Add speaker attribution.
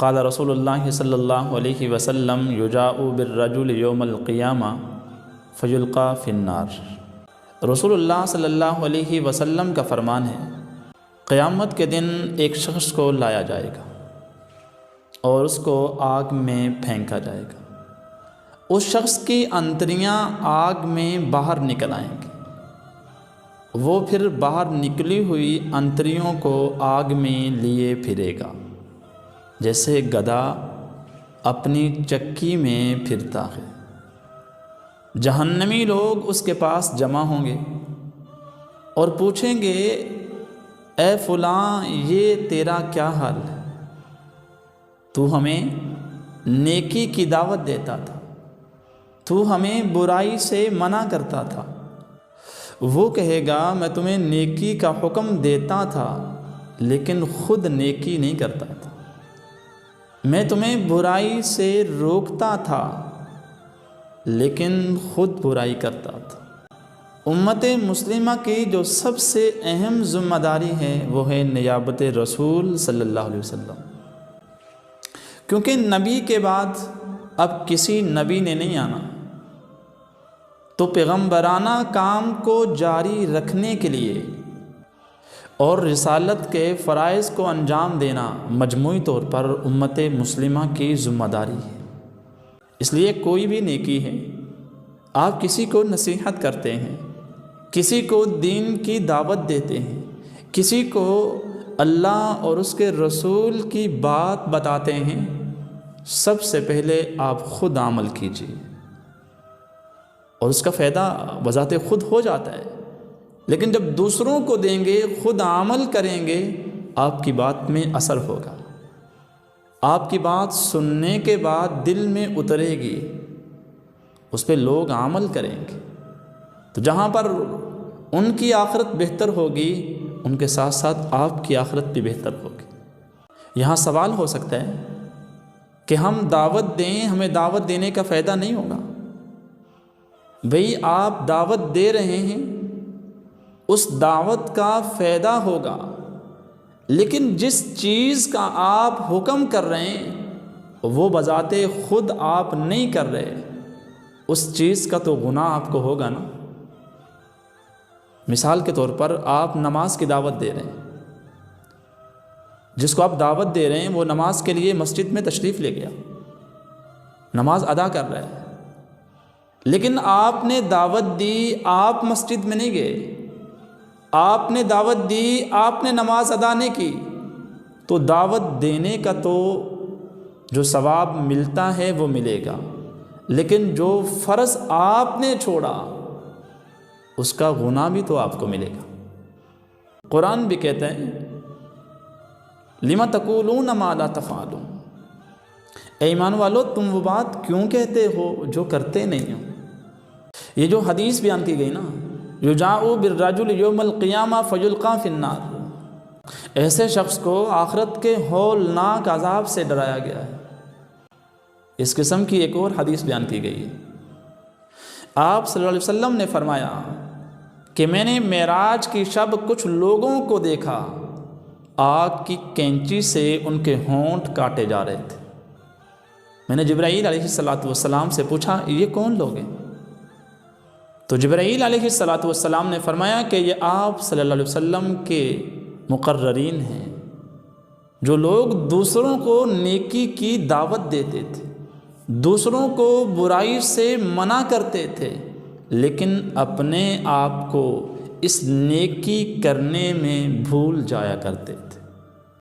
Speaker 1: قال رسول اللہ صلی اللہ علیہ وسلم یجاء بالرجل یوم القیامہ فیلقی فی النار۔ رسول اللہ صلی اللہ علیہ وسلم کا فرمان ہے، قیامت کے دن ایک شخص کو لایا جائے گا اور اس کو آگ میں پھینکا جائے گا۔ اس شخص کی انتڑیاں آگ میں باہر نکل آئیں گی، وہ پھر باہر نکلی ہوئی انتڑیوں کو آگ میں لیے پھرے گا جیسے گدھا اپنی چکی میں پھرتا ہے۔ جہنمی لوگ اس کے پاس جمع ہوں گے اور پوچھیں گے، اے فلاں، یہ تیرا کیا حال ہے؟ تو ہمیں نیکی کی دعوت دیتا تھا، تو ہمیں برائی سے منع کرتا تھا۔ وہ کہے گا، میں تمہیں نیکی کا حکم دیتا تھا لیکن خود نیکی نہیں کرتا تھا، میں تمہیں برائی سے روکتا تھا لیکن خود برائی کرتا تھا۔ امت مسلمہ کی جو سب سے اہم ذمہ داری ہے وہ ہے نیابت رسول صلی اللہ علیہ وسلم، کیونکہ نبی کے بعد اب کسی نبی نے نہیں آنا، تو پیغمبرانہ کام کو جاری رکھنے کے لیے اور رسالت کے فرائض کو انجام دینا مجموعی طور پر امت مسلمہ کی ذمہ داری ہے۔ اس لیے کوئی بھی نیکی ہے، آپ کسی کو نصیحت کرتے ہیں، کسی کو دین کی دعوت دیتے ہیں، کسی کو اللہ اور اس کے رسول کی بات بتاتے ہیں، سب سے پہلے آپ خود عمل کیجیے اور اس کا فائدہ بذات خود ہو جاتا ہے، لیکن جب دوسروں کو دیں گے، خود عمل کریں گے، آپ کی بات میں اثر ہوگا، آپ کی بات سننے کے بعد دل میں اترے گی، اس پہ لوگ عمل کریں گے، تو جہاں پر ان کی آخرت بہتر ہوگی، ان کے ساتھ ساتھ آپ کی آخرت بھی بہتر ہوگی۔ یہاں سوال ہو سکتا ہے کہ ہم دعوت دیں، ہمیں دعوت دینے کا فائدہ نہیں ہوگا۔ بھئی آپ دعوت دے رہے ہیں، اس دعوت کا فائدہ ہوگا، لیکن جس چیز کا آپ حکم کر رہے ہیں وہ بذات خود آپ نہیں کر رہے، اس چیز کا تو گناہ آپ کو ہوگا نا۔ مثال کے طور پر آپ نماز کی دعوت دے رہے ہیں، جس کو آپ دعوت دے رہے ہیں وہ نماز کے لیے مسجد میں تشریف لے گیا، نماز ادا کر رہا ہے، لیکن آپ نے دعوت دی، آپ مسجد میں نہیں گئے، آپ نے دعوت دی، آپ نے نماز ادا نہیں کی، تو دعوت دینے کا تو جو ثواب ملتا ہے وہ ملے گا، لیکن جو فرض آپ نے چھوڑا اس کا گناہ بھی تو آپ کو ملے گا۔ قرآن بھی کہتا ہے، لِمَ تَقُولُونَ مَا لَا تَفْعَلُونَ، اے ایمان والو، تم وہ بات کیوں کہتے ہو جو کرتے نہیں ہو۔ یہ جو حدیث بیان کی گئی نا، یجاء بالرجل یوم القیامہ فیلقی فی النار، ایسے شخص کو آخرت کے ہولناک عذاب سے ڈرایا گیا ہے۔ اس قسم کی ایک اور حدیث بیان کی گئی ہے، آپ صلی اللہ علیہ وسلم نے فرمایا کہ میں نے معراج کی شب کچھ لوگوں کو دیکھا، آگ کی کینچی سے ان کے ہونٹ کاٹے جا رہے تھے۔ میں نے جبرائیل علیہ السلام سے پوچھا، یہ کون لوگ ہیں؟ تو جبرائیل علیہ السلام نے فرمایا کہ یہ آپ صلی اللہ علیہ وسلم کے مقررین ہیں، جو لوگ دوسروں کو نیکی کی دعوت دیتے تھے، دوسروں کو برائی سے منع کرتے تھے، لیکن اپنے آپ کو اس نیکی کرنے میں بھول جایا کرتے تھے۔